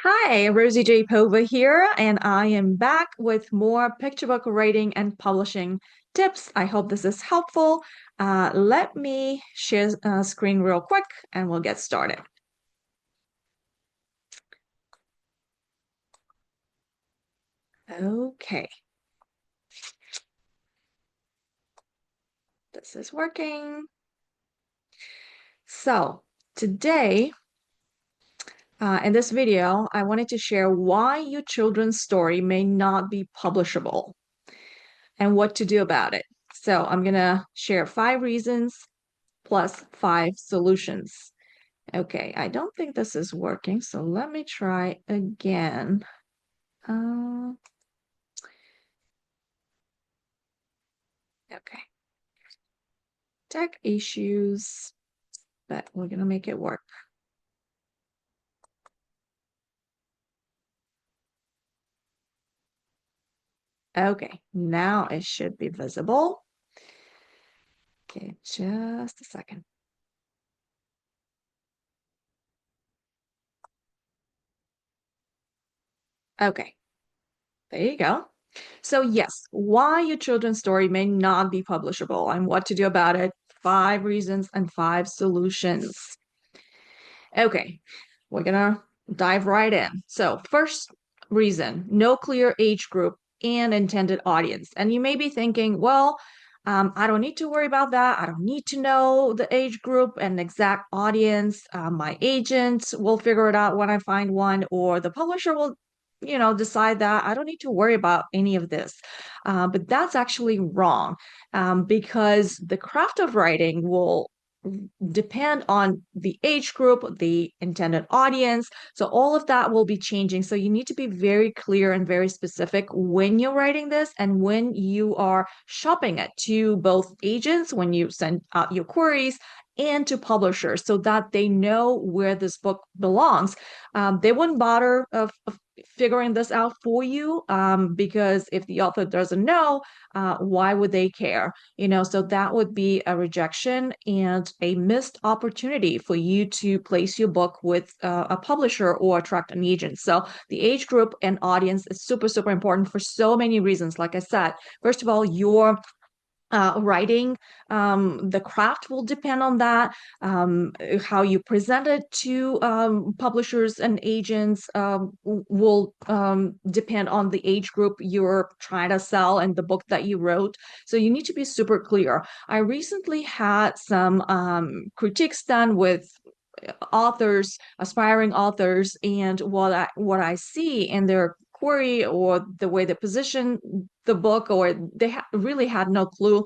Hi, Rosie J. Pova here, and I am back with more picture book writing and publishing tips. I hope this is helpful. Let me share screen real quick and we'll get started. Okay, this is working. So today, in this video, I wanted to share why your children's story may not be publishable and what to do about it. So I'm gonna share 5 reasons plus 5 solutions. Okay, I don't think this is working, so let me try again. Uh, okay, tech issues, but we're gonna make it work. Okay, now it should be visible. Okay, just a second. Okay, there you go. So yes, why your children's story may not be publishable and what to do about it. 5 reasons and 5 solutions. Okay, we're gonna dive right in. So, first reason, no clear age group and intended audience. And you may be thinking, well, I don't need to worry about that. I don't need to know the age group and exact audience. My agent will figure it out when I find one, or the publisher will, decide that. I don't need to worry about any of this. But that's actually wrong because the craft of writing will depend on the age group, the intended audience. So all of that will be changing. So you need to be very clear and very specific when you're writing this and when you are shopping it to both agents, when you send out your queries, and to publishers so that they know where this book belongs. They wouldn't bother of figuring this out for you because if the author doesn't know, why would they care? So that would be a rejection and a missed opportunity for you to place your book with a publisher or attract an agent. So the age group and audience is super, super important for so many reasons. Like I said, first of all, your writing, the craft will depend on that. How you present it to publishers and agents will depend on the age group you're trying to sell and the book that you wrote. So you need to be super clear. I recently had some critiques done with authors, aspiring authors, and what I see in their query or the way they position the book, or they really had no clue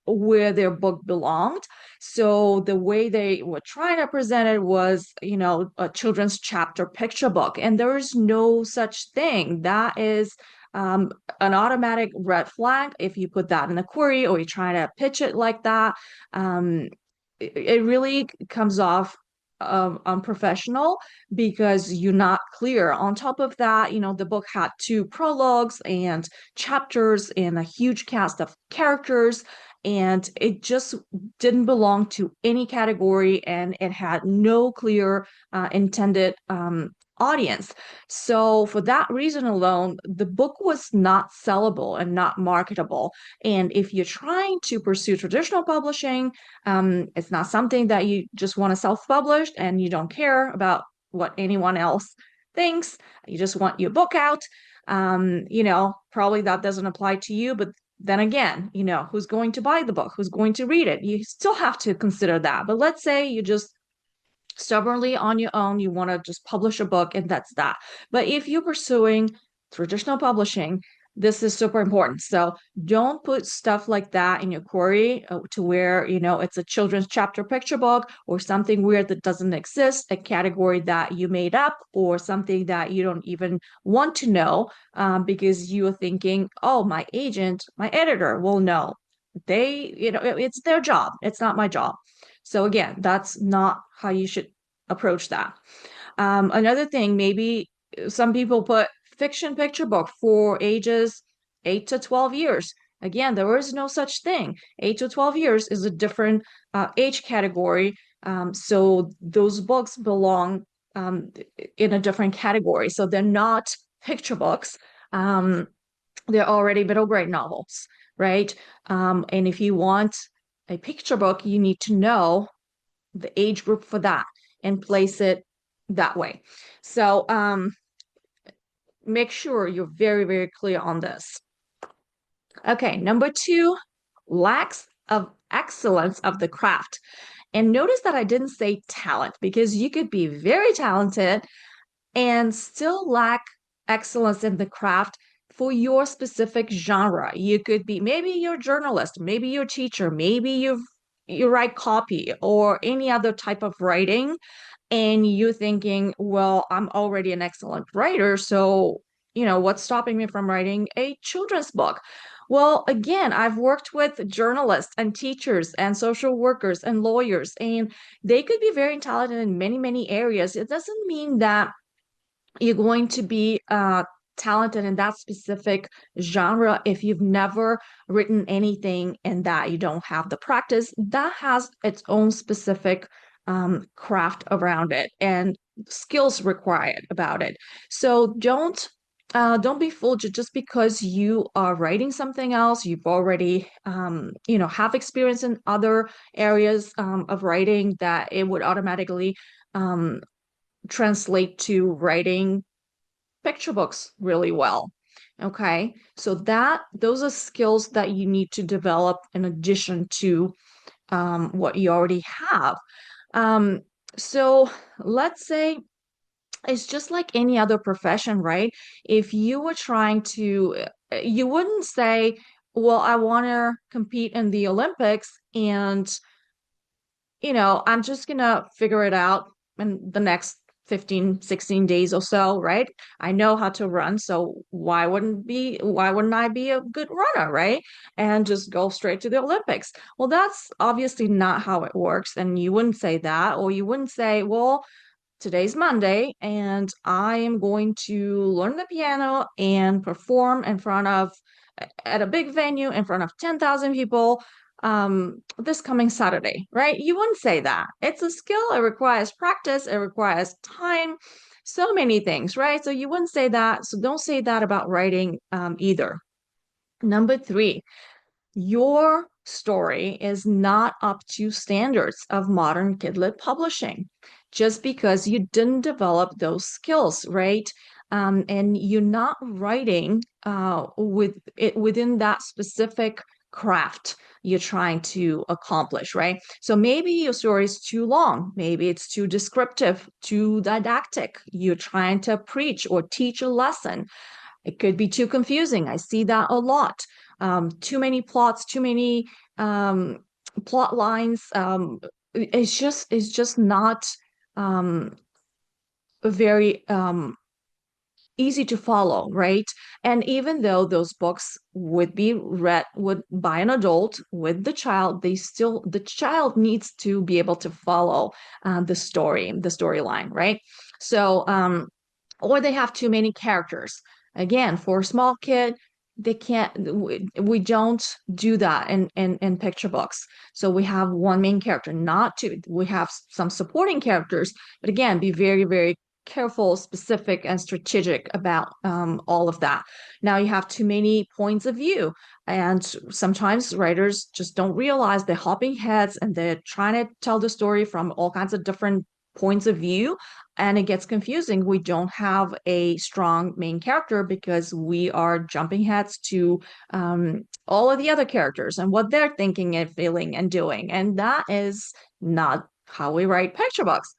where their book belonged. So the way they were trying to present it was, a children's chapter picture book, and there is no such thing. That is an automatic red flag if you put that in a query or you're trying to pitch it like that. It really comes off unprofessional because you're not clear. On top of that, the book had 2 prologues and chapters and a huge cast of characters, and it just didn't belong to any category, and it had no clear intended audience. So for that reason alone, the book was not sellable and not marketable. And if you're trying to pursue traditional publishing, it's not something that you just want to self-publish and you don't care about what anyone else thinks. You just want your book out. Probably that doesn't apply to you, but then again, who's going to buy the book? Who's going to read it? You still have to consider that. But let's say you just stubbornly on your own, you want to just publish a book and that's that. But if you're pursuing traditional publishing, this is super important. So don't put stuff like that in your query to where, it's a children's chapter picture book or something weird that doesn't exist, a category that you made up or something that you don't even want to know because you're thinking, oh, my agent, my editor will know. It's their job. It's not my job. So again, that's not how you should approach that. Another thing, maybe some people put fiction picture book for ages 8 to 12 years. Again, there is no such thing. 8 to 12 years is a different age category. So those books belong in a different category. So they're not picture books. Um, they're already middle grade novels, right? And if you want a picture book, you need to know the age group for that and place it that way. So make sure you're very, very clear on this. Okay, number two, lacks of excellence of the craft. And notice that I didn't say talent because you could be very talented and still lack excellence in the craft for your specific genre. You could be, maybe you're a journalist, maybe you're a teacher, maybe you write copy or any other type of writing, and you're thinking, well, I'm already an excellent writer, so what's stopping me from writing a children's book? Well, again, I've worked with journalists and teachers and social workers and lawyers, and they could be very talented in many, many areas. It doesn't mean that you're going to be talented in that specific genre if you've never written anything and that you don't have the practice. That has its own specific craft around it and skills required about it. So don't be fooled just because you are writing something else. You've already have experience in other areas of writing that it would automatically um, translate to writing picture books really well. Okay. So those are skills that you need to develop in addition to what you already have. Um, so let's say it's just like any other profession, right? If you were trying to, you wouldn't say, well, I want to compete in the Olympics and I'm just gonna figure it out in the next 15, 16 days or so, right? I know how to run, so why wouldn't I be a good runner, right? And just go straight to the Olympics. Well, that's obviously not how it works. And you wouldn't say that, or you wouldn't say, well, today's Monday, and I am going to learn the piano and perform in front of at a big venue in front of 10,000 people this coming Saturday, right? You wouldn't say that. It's a skill, it requires practice, it requires time, so many things, right? So you wouldn't say that. So don't say that about writing either. Number three, your story is not up to standards of modern kidlit publishing just because you didn't develop those skills, right? And you're not writing with it within that specific craft you're trying to accomplish, right? So maybe your story is too long, maybe it's too descriptive, too didactic. You're trying to preach or teach a lesson. It could be too confusing. I see that a lot. Too many plots, too many plot lines. It's just not um, very easy to follow, right? And even though those books would be read by an adult with the child, the child needs to be able to follow the storyline, right? So or they have too many characters. Again, for a small kid, they can't, we don't do that in picture books. So we have one main character, not two. We have some supporting characters, but again, be very, very careful, specific, and strategic about all of that. Now you have too many points of view, and sometimes writers just don't realize they're hopping heads and they're trying to tell the story from all kinds of different points of view, and it gets confusing. We don't have a strong main character because we are jumping heads to all of the other characters and what they're thinking and feeling and doing, and that is not how we write picture books.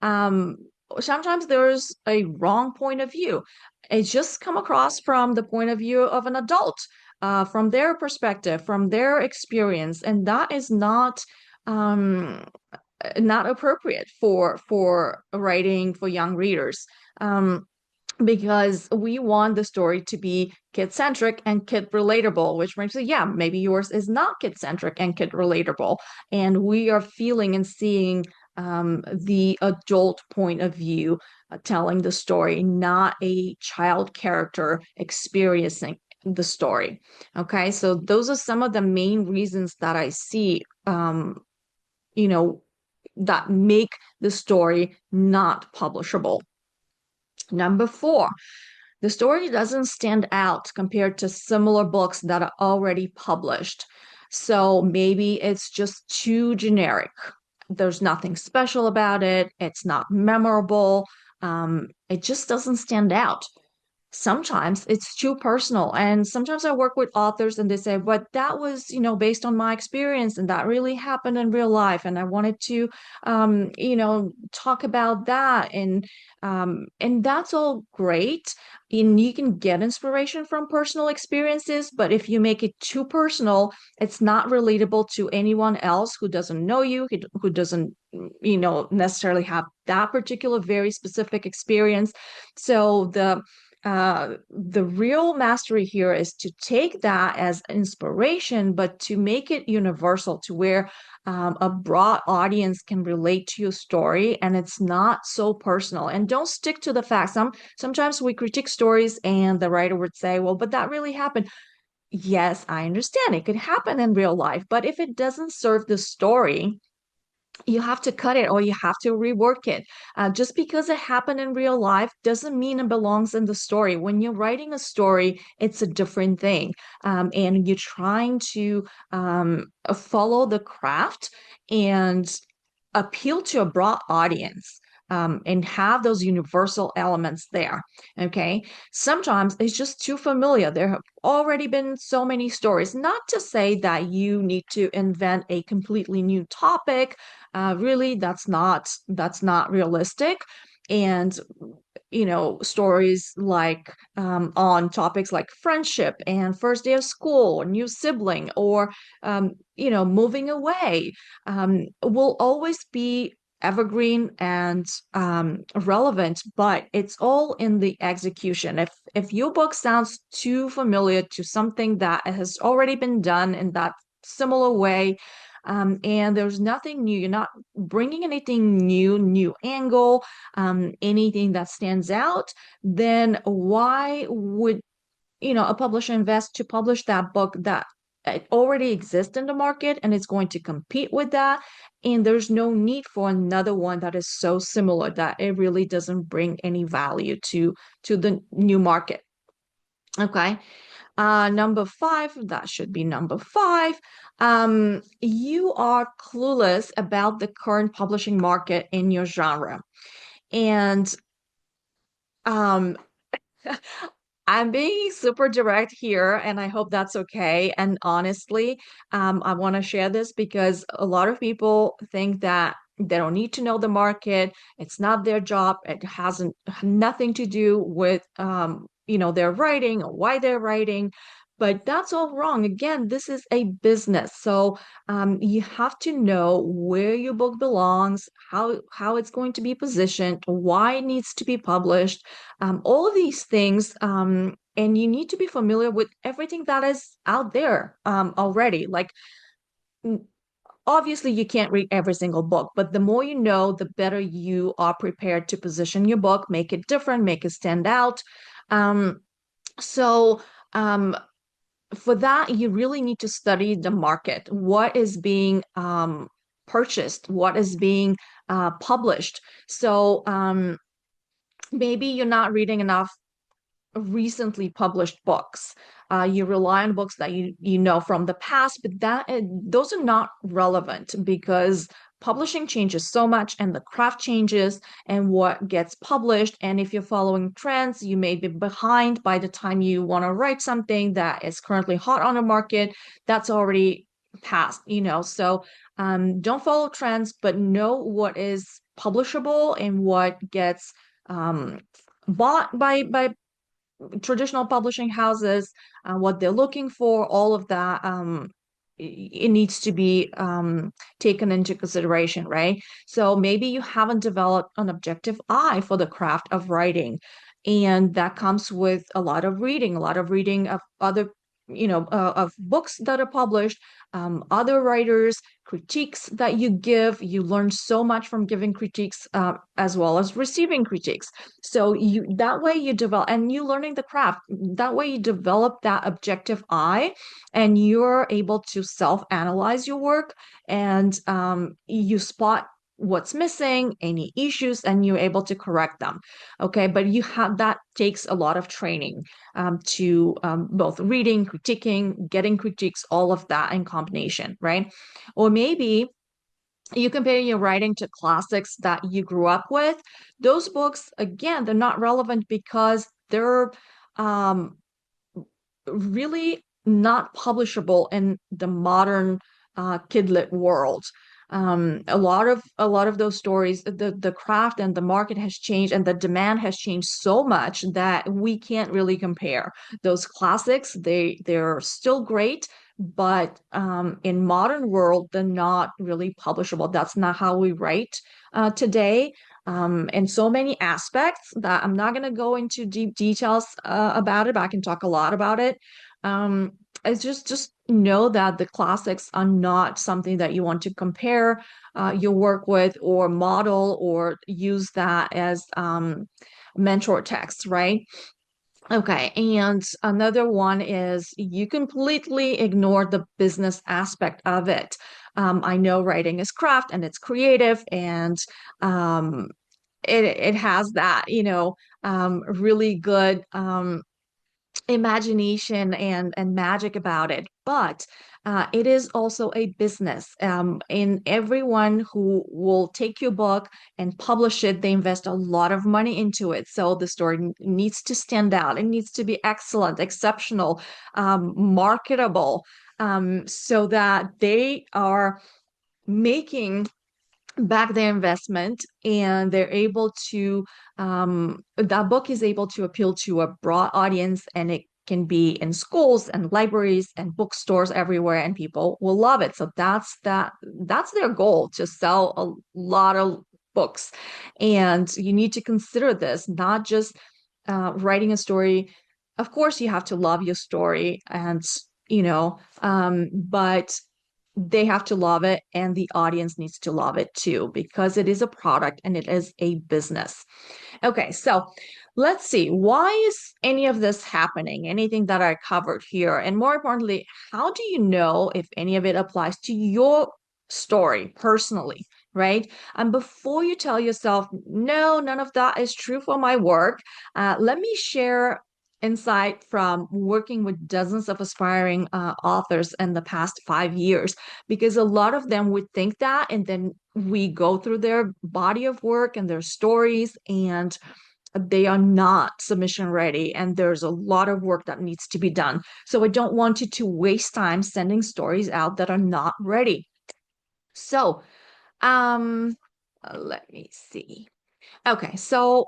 um, Sometimes there's a wrong point of view. It's just come across from the point of view of an adult, from their perspective, from their experience, and that is um, not appropriate for writing for young readers. Because we want the story to be kid centric and kid relatable, which makes it, yeah, maybe yours is not kid centric and kid relatable. And we are feeling and seeing the adult point of view telling the story, not a child character experiencing the story. Okay, so those are some of the main reasons that I see, you know, that make the story not publishable. Number four, the story doesn't stand out compared to similar books that are already published. So maybe it's just too generic. There's nothing special about it. It's not memorable. It just doesn't stand out. Sometimes it's too personal, and sometimes I work with authors and they say, but that was, based on my experience, and that really happened in real life, and I wanted to talk about that. And that's all great, and you can get inspiration from personal experiences, but if you make it too personal, it's not relatable to anyone else who doesn't know you, who doesn't necessarily have that particular very specific experience. So the real mastery here is to take that as inspiration, but to make it universal to where a broad audience can relate to your story and it's not so personal. And don't stick to the facts. Sometimes we critique stories and the writer would say, well, but that really happened. Yes, I understand. It could happen in real life, but if it doesn't serve the story, you have to cut it or you have to rework it. Just because it happened in real life doesn't mean it belongs in the story. When you're writing a story, it's a different thing. And you're trying to follow the craft and appeal to a broad audience. And have those universal elements there. Okay. Sometimes it's just too familiar. There have already been so many stories. Not to say that you need to invent a completely new topic. Really, that's not realistic. And stories like on topics like friendship and first day of school, new sibling, or moving away, will always be evergreen and relevant, but it's all in the execution. If your book sounds too familiar to something that has already been done in that similar way, and there's nothing new, you're not bringing anything new angle, anything that stands out, then why would a publisher invest to publish that book that it already exists in the market and it's going to compete with that? And there's no need for another one that is so similar that it really doesn't bring any value to the new market. Okay. Number five, that should be number five. You are clueless about the current publishing market in your genre. And um, I'm being super direct here, and I hope that's okay. And honestly, I want to share this because a lot of people think that they don't need to know the market. It's not their job. It hasn't nothing to do with their writing or why they're writing. But that's all wrong. Again, this is a business. So you have to know where your book belongs, how it's going to be positioned, why it needs to be published, all of these things. And you need to be familiar with everything that is out there already. Like, obviously, you can't read every single book, but the more you know, the better you are prepared to position your book, make it different, make it stand out. So, for that, you really need to study the market. What is being purchased? What is being published? So, maybe you're not reading enough recently published books. You rely on books that you know from the past, but those are not relevant because publishing changes so much and the craft changes and what gets published. And if you're following trends, you may be behind by the time you want to write something that is currently hot on the market. That's already past. So don't follow trends, but know what is publishable and what gets bought by traditional publishing houses, what they're looking for, all of that. It needs to be taken into consideration, right? So maybe you haven't developed an objective eye for the craft of writing, and that comes with a lot of reading of other, of books that are published, other writers, critiques that you give. You learn so much from giving critiques as well as receiving critiques. So that way you develop, and you learning the craft. That way you develop that objective eye, and you're able to self-analyze your work, and you spot what's missing, any issues, and you're able to correct them. Okay, but you have that takes a lot of training to both reading, critiquing, getting critiques, all of that in combination, right? Or maybe you compare your writing to classics that you grew up with. Those books, again, they're not relevant because they're um, really not publishable in the modern kidlit world. A lot of those stories, the craft and the market has changed, and the demand has changed so much that we can't really compare those classics. They're still great, but in modern world, they're not really publishable. That's not how we write today. In so many aspects that I'm not going to go into deep details about it, but I can talk a lot about it. Um, it's just know that the classics are not something that you want to compare your work with or model or use that as mentor text, right? Okay, and another one is you completely ignore the business aspect of it. I know writing is craft and it's creative, and um, it has that, really good imagination and magic about it, but it is also a business. And everyone who will take your book and publish it, they invest a lot of money into it. So the story needs to stand out. It needs to be excellent, exceptional, marketable, so that they are making back their investment, and they're able to that book is able to appeal to a broad audience, and it can be in schools and libraries and bookstores everywhere, and people will love it. So that's their goal, to sell a lot of books. And you need to consider this, not just writing a story. Of course you have to love your story, and but they have to love it, and the audience needs to love it too, because it is a product and it is a business. Okay, so let's see. Why is any of this happening? Anything that I covered here? And more importantly, how do you know if any of it applies to your story personally, right? And before you tell yourself, no, none of that is true for my work, let me share insight from working with dozens of aspiring authors in the past 5 years, because a lot of them would think that, and then we go through their body of work and their stories, and they are not submission ready, and there's a lot of work that needs to be done. So I don't want you to waste time sending stories out that are not ready. So let me see. Okay, so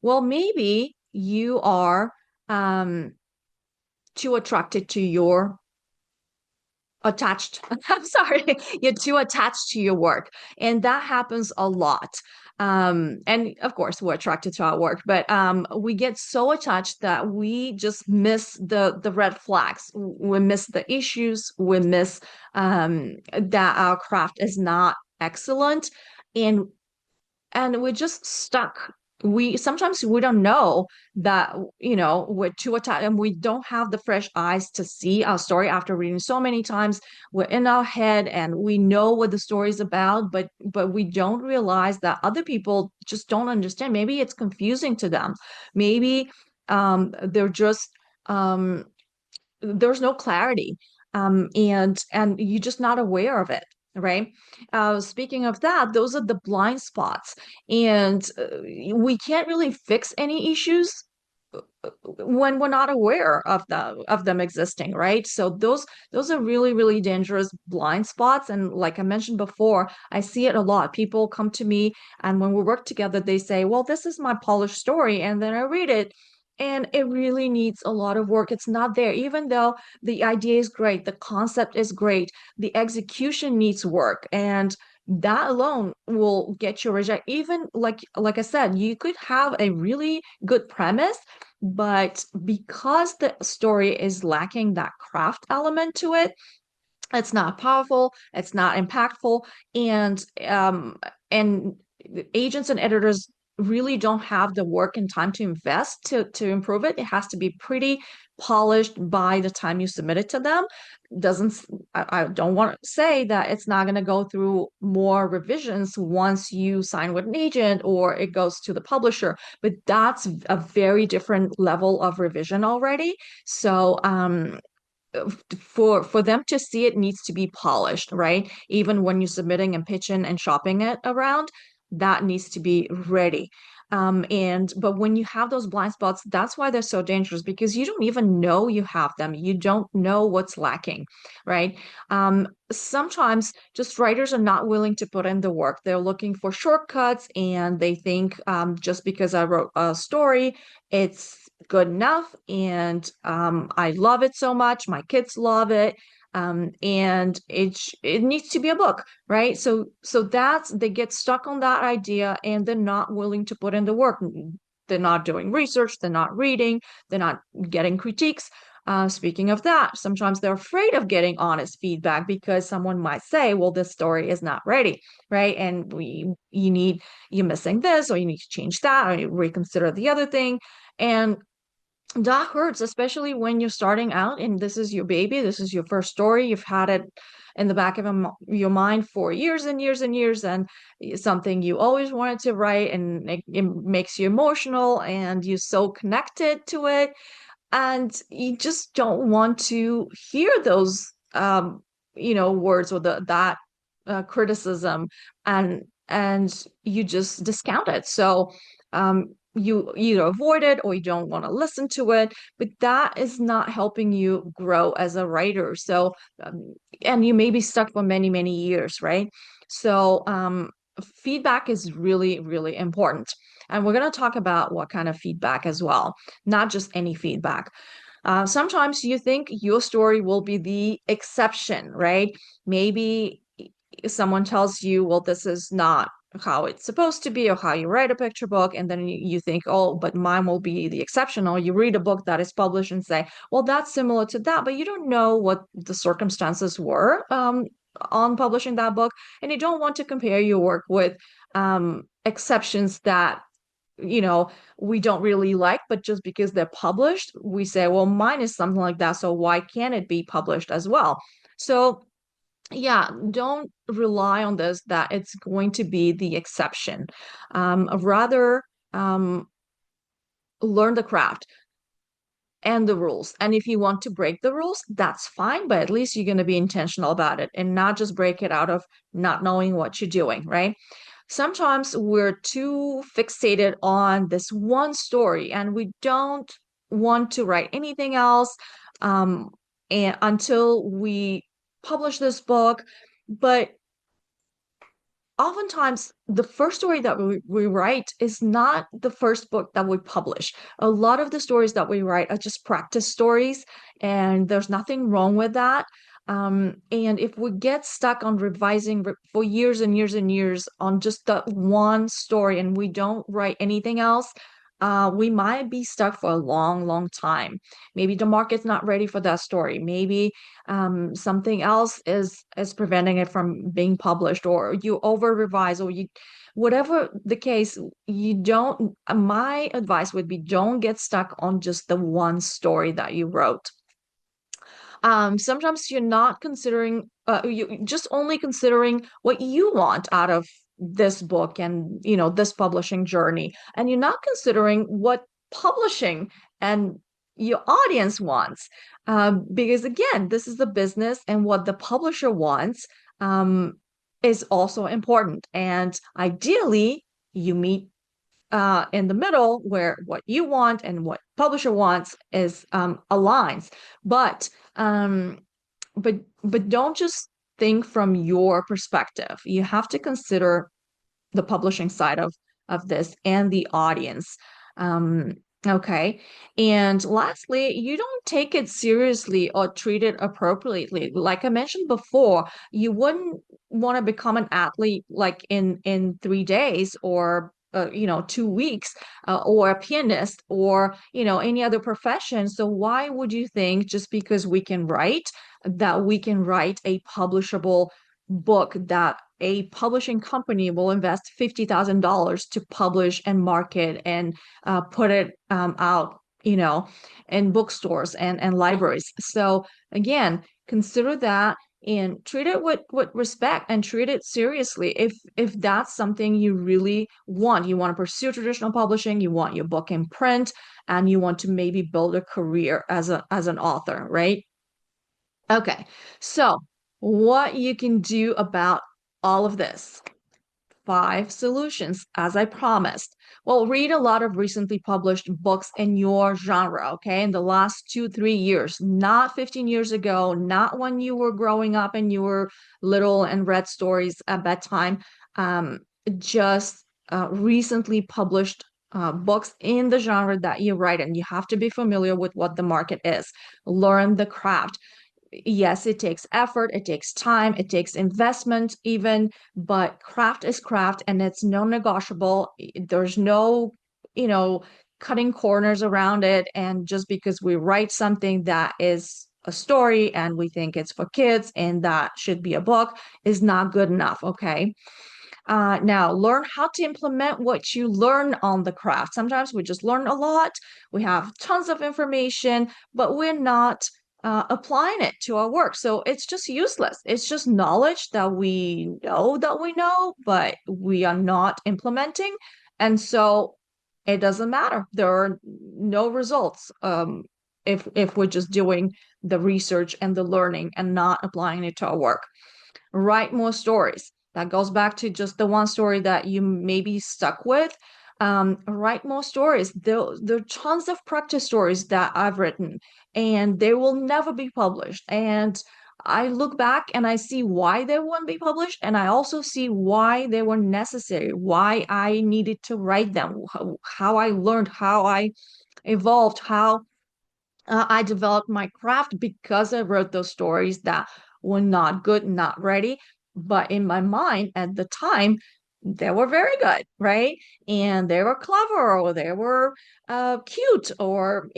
well, maybe you are um too attracted to your attached I'm sorry, you're too attached to your work, and that happens a lot. And of course we're attracted to our work, but we get so attached that we just miss the red flags. We miss the issues. We miss that our craft is not excellent, and we're just stuck. We sometimes we don't know that, we're too attached, and we don't have the fresh eyes to see our story after reading so many times. We're in our head and we know what the story is about, but we don't realize that other people just don't understand. Maybe it's confusing to them. Maybe they're just there's no clarity, and you're just not aware of it, right? Speaking of that, those are the blind spots, and we can't really fix any issues when we're not aware of them existing, right? So those are really, really dangerous blind spots. And like I mentioned before, I see it a lot. People come to me, and when we work together, they say, well, this is my polished story, and then I read it, and it really needs a lot of work. It's not there, even though the idea is great, the concept is great, the execution needs work, and that alone will get you rejected. Even like I said, you could have a really good premise, but because the story is lacking that craft element to it, it's not powerful, it's not impactful, and agents and editors really don't have the work and time to invest to improve it. It has to be pretty polished by the time you submit it to them. Doesn't I don't want to say that it's not going to go through more revisions once you sign with an agent or it goes to the publisher, but that's a very different level of revision already. So for them to see it needs to be polished, right? Even when you're submitting and pitching and shopping it around, that needs to be ready. And but when you have those blind spots, that's why they're so dangerous because you don't even know you have them. You don't know what's lacking, right? Sometimes just writers are not willing to put in the work. They're looking for shortcuts and they think just because I wrote a story, it's good enough and I love it so much. My kids love it. And it needs to be a book, right? So that's they get stuck on that idea and they're not willing to put in the work. They're not doing research, they're not reading, they're not getting critiques. Speaking of that, sometimes they're afraid of getting honest feedback because someone might say, well, this story is not ready, right? And you're missing this, or you need to change that, or you reconsider the other thing. And that hurts, especially when you're starting out and this is your baby, this is your first story. You've had it in the back of your mind for years and years and years, and it's something you always wanted to write, and it makes you emotional and you're so connected to it. And you just don't want to hear those, words or that criticism, and you just discount it. So you either avoid it or you don't want to listen to it, but that is not helping you grow as a writer. So, and you may be stuck for many, many years, right? So, feedback is really, really important. And we're going to talk about what kind of feedback as well, not just any feedback. Sometimes you think your story will be the exception, right? Maybe someone tells you, well, this is not how it's supposed to be or how you write a picture book. And then you think, oh, but mine will be the exception. Or you read a book that is published and say, well, that's similar to that, but you don't know what the circumstances were on publishing that book. And you don't want to compare your work with exceptions that we don't really like, but just because they're published, we say, well, mine is something like that, so why can't it be published as well? So yeah, don't rely on this that it's going to be the exception. Rather, learn the craft and the rules. And if you want to break the rules, that's fine, but at least you're going to be intentional about it and not just break it out of not knowing what you're doing, right? Sometimes we're too fixated on this one story and we don't want to write anything else and until we publish this book. But oftentimes the first story that we write is not the first book that we publish. A lot of the stories that we write are just practice stories, and there's nothing wrong with that. And if we get stuck on revising for years and years and years on just that one story and we don't write anything else, we might be stuck for a long, long time. Maybe the market's not ready for that story. Maybe something else is preventing it from being published, or you over revise, or you whatever the case, you don't my advice would be don't get stuck on just the one story that you wrote. Sometimes you're not considering, you just only considering what you want out of this book and, this publishing journey. And you're not considering what publishing and your audience wants. Because again, this is the business and what the publisher wants, is also important. And ideally, you meet in the middle where what you want and what publisher wants is aligns. But um, but don't just think from your perspective. You have to consider the publishing side of this and the audience. Um, okay. And lastly, you don't take it seriously or treat it appropriately. Like I mentioned before, you wouldn't want to become an athlete like in 3 days or 2 weeks, or a pianist or any other profession. So why would you think just because we can write that we can write a publishable book that a publishing company will invest $50,000 to publish and market and put it out you know, in bookstores and libraries. So again, consider that and treat it with respect and treat it seriously. If that's something you really want, you want to pursue traditional publishing, you want your book in print, and you want to maybe build a career as an author, right? Okay, so what you can do about all of this. 5 solutions, as I promised. Well, read a lot of recently published books in your genre, okay? In the last 2, 3 years, not 15 years ago, not when you were growing up and you were little and read stories at bedtime. Um, just recently published books in the genre that you write in. You have to be familiar with what the market is. Learn the craft. Yes, it takes effort, it takes time, it takes investment even, but craft is craft and it's non-negotiable. There's no, you know, cutting corners around it. And just because we write something that is a story and we think it's for kids and that should be a book is not good enough, okay? Now, learn how to implement what you learn on the craft. Sometimes we just learn a lot, we have tons of information, but we're not applying it to our work. So it's just useless. It's just knowledge that we know, but we are not implementing. And so it doesn't matter. There are no results if we're just doing the research and the learning and not applying it to our work. Write more stories. That goes back to just the one story that you may be stuck with. Write more stories. There are tons of practice stories that I've written, and they will never be published. And I look back and I see why they won't be published, and I also see why they were necessary, why I needed to write them, how I learned, how I evolved, how I developed my craft because I wrote those stories that were not good, not ready. But in my mind at the time, they were very good, right? And they were clever or they were cute or,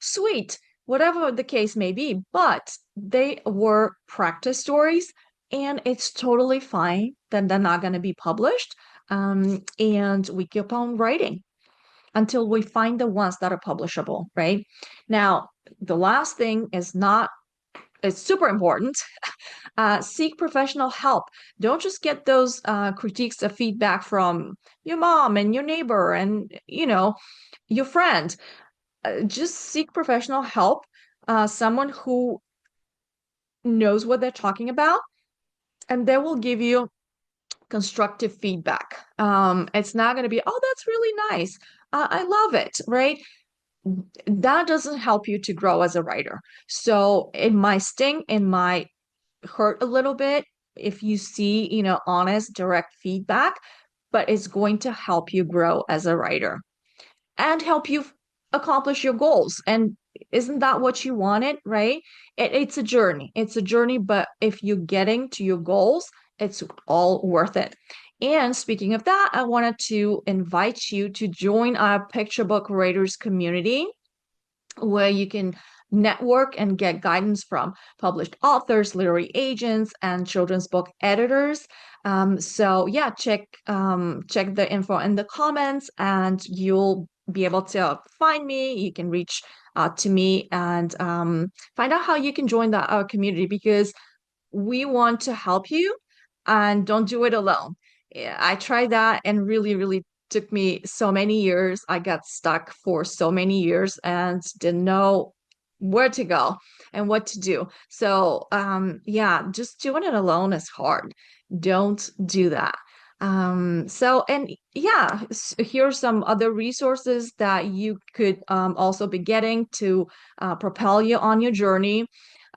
sweet, whatever the case may be. But they were practice stories, and it's totally fine that they're not going to be published. And we keep on writing until we find the ones that are publishable, right? Now, the last thing is not, it's super important. Seek professional help. Don't just get those critiques of feedback from your mom and your neighbor and, your friend. Just seek professional help. Someone who knows what they're talking about, and they will give you constructive feedback. It's not going to be, oh, that's really nice. I love it, right? That doesn't help you to grow as a writer. So it might sting, it might hurt a little bit if you see, honest, direct feedback, but it's going to help you grow as a writer and help you accomplish your goals. And isn't that what you wanted, right? It's a journey. It's a journey, but if you're getting to your goals, it's all worth it. And speaking of that, I wanted to invite you to join our picture book writers community where you can network and get guidance from published authors, literary agents, and children's book editors. So yeah, check the info in the comments, and you'll be able to find me. You can reach out to me and find out how you can join our community because we want to help you and don't do it alone. Yeah, I tried that and really, really took me so many years. I got stuck for so many years and didn't know where to go and what to do. So, yeah, just doing it alone is hard. Don't do that. And yeah, here's some other resources that you could also be getting to propel you on your journey.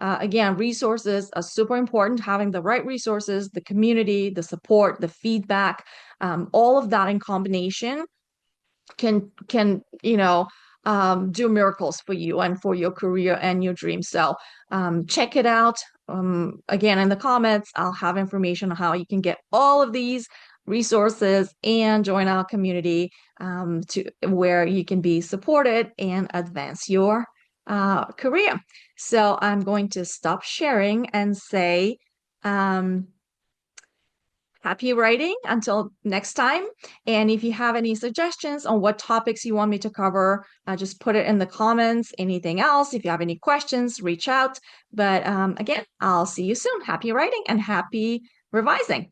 Again, resources are super important. Having the right resources, the community, the support, the feedback, all of that in combination can do miracles for you and for your career and your dreams. So check it out. Again, in the comments, I'll have information on how you can get all of these resources and join our community to where you can be supported and advance your career. So I'm going to stop sharing and say, Happy writing until next time. And if you have any suggestions on what topics you want me to cover, just put it in the comments. Anything else, if you have any questions, reach out. But again, I'll see you soon. Happy writing and happy revising.